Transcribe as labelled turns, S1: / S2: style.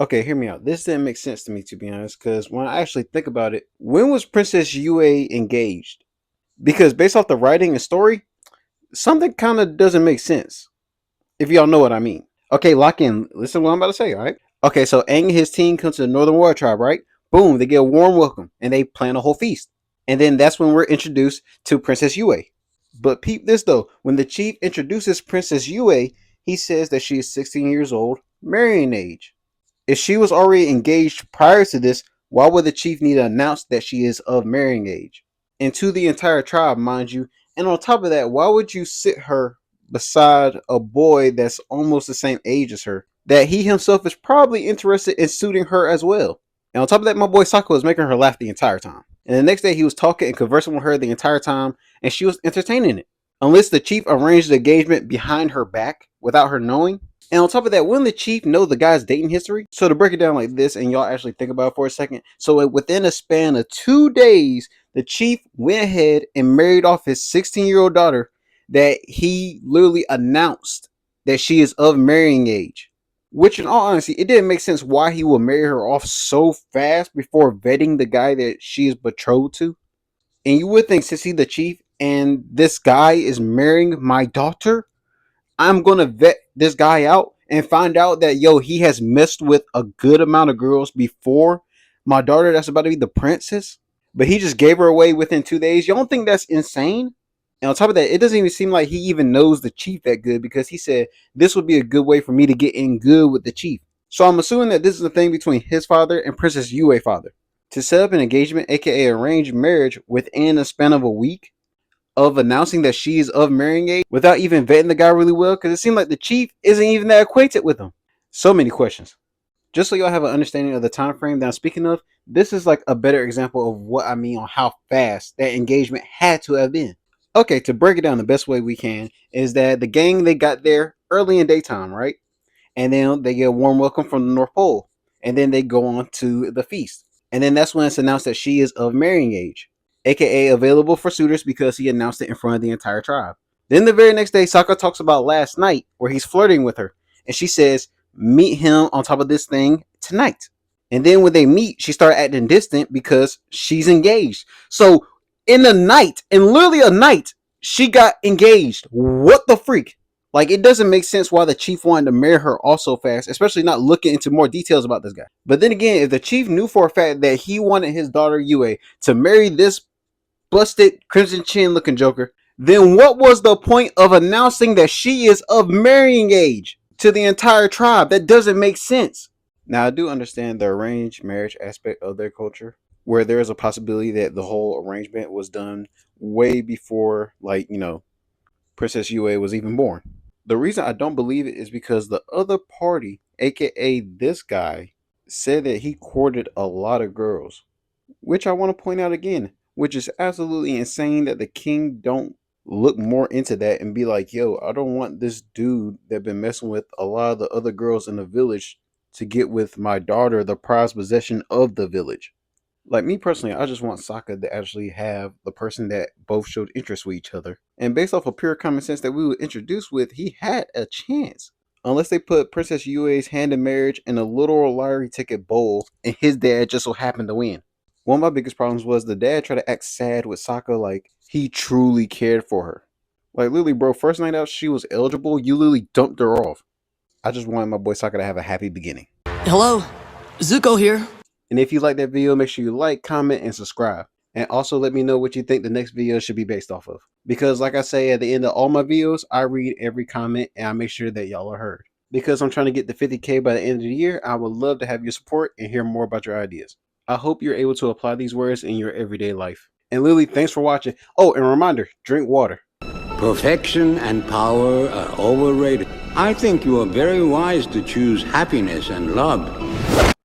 S1: Okay, hear me out. This didn't make sense to me, to be honest, because when I actually think about it, when was Princess Yue engaged? Because based off the writing and story, something kind of doesn't make sense. If y'all know what I mean. Okay, lock in. Listen to what I'm about to say, all right? Okay, so Aang and his team come to the Northern Warrior Tribe, right? Boom, they get a warm welcome and they plan a whole feast. And then that's when we're introduced to Princess Yue. But peep this though, when the chief introduces Princess Yue, he says that she is 16 years old, marrying age. If she was already engaged prior to this, why would the chief need to announce that she is of marrying age? And to the entire tribe, mind you. And on top of that, why would you sit her beside a boy that's almost the same age as her? That he himself is probably interested in suiting her as well. And on top of that, my boy Sokka was making her laugh the entire time. And the next day, he was talking and conversing with her the entire time, and she was entertaining it. Unless the chief arranged the engagement behind her back without her knowing, and on top of that, wouldn't the chief know the guy's dating history? So to break it down like this, and y'all actually think about it for a second. So within a span of 2 days, the chief went ahead and married off his 16-year-old daughter that he literally announced that she is of marrying age. Which in all honesty, it didn't make sense why he would marry her off so fast before vetting the guy that she is betrothed to. And you would think, since he's the chief and this guy is marrying my daughter, I'm gonna vet this guy out and find out that he has messed with a good amount of girls before my daughter that's about to be the princess. But he just gave her away within 2 days. You don't think that's insane? And on top of that, it doesn't even seem like he even knows the chief that good, because he said this would be a good way for me to get in good with the chief. So I'm assuming that this is a thing between his father and Princess Yue father. To set up an engagement, aka arranged marriage, within a span of a week, of announcing that she is of marrying age without even vetting the guy really well, because it seemed like the chief isn't even that acquainted with him. So many questions. Just so y'all have an understanding of the time frame that I'm speaking of, this is like a better example of what I mean on how fast that engagement had to have been. Okay, to break it down the best way we can is that the gang, they got there early in daytime, right? And then they get a warm welcome from the North Pole. And then they go on to the feast. And then that's when it's announced that she is of marrying age, aka available for suitors, because he announced it in front of the entire tribe. Then the very next day, Sokka talks about last night where he's flirting with her. And she says, meet him on top of this thing tonight. And then when they meet, she started acting distant because she's engaged. So in the night, in literally a night, she got engaged. What the freak? Like, it doesn't make sense why the chief wanted to marry her all so fast, especially not looking into more details about this guy. But then again, if the chief knew for a fact that he wanted his daughter Yue to marry this busted crimson chin looking joker, then what was the point of announcing that she is of marrying age to the entire tribe? That doesn't make sense. Now, I do understand the arranged marriage aspect of their culture, where there is a possibility that the whole arrangement was done way before, like, Princess Yue was even born. The reason I don't believe it is because the other party, aka this guy, said that he courted a lot of girls, which I want to point out again, which is absolutely insane that the king don't look more into that and be like, yo, I don't want this dude that been messing with a lot of the other girls in the village to get with my daughter, the prized possession of the village. Like, me personally, I just want Sokka to actually have the person that both showed interest with each other. And based off of pure common sense that we were introduced with, he had a chance. Unless they put Princess Yue's hand in marriage in a literal lottery ticket bowl and his dad just so happened to win. One of my biggest problems was the dad tried to act sad with Sokka like he truly cared for her. Like, literally, bro, first night out she was eligible, you literally dumped her off. I just wanted my boy Sokka to have a happy beginning.
S2: Hello, Zuko here.
S1: And if you like that video, make sure you like, comment, and subscribe. And also let me know what you think the next video should be based off of. Because like I say at the end of all my videos, I read every comment and I make sure that y'all are heard. Because I'm trying to get to 50K by the end of the year, I would love to have your support and hear more about your ideas. I hope you're able to apply these words in your everyday life. And Lily, thanks for watching. Oh, and a reminder, drink water.
S3: Perfection and power are overrated. I think you are very wise to choose happiness and love.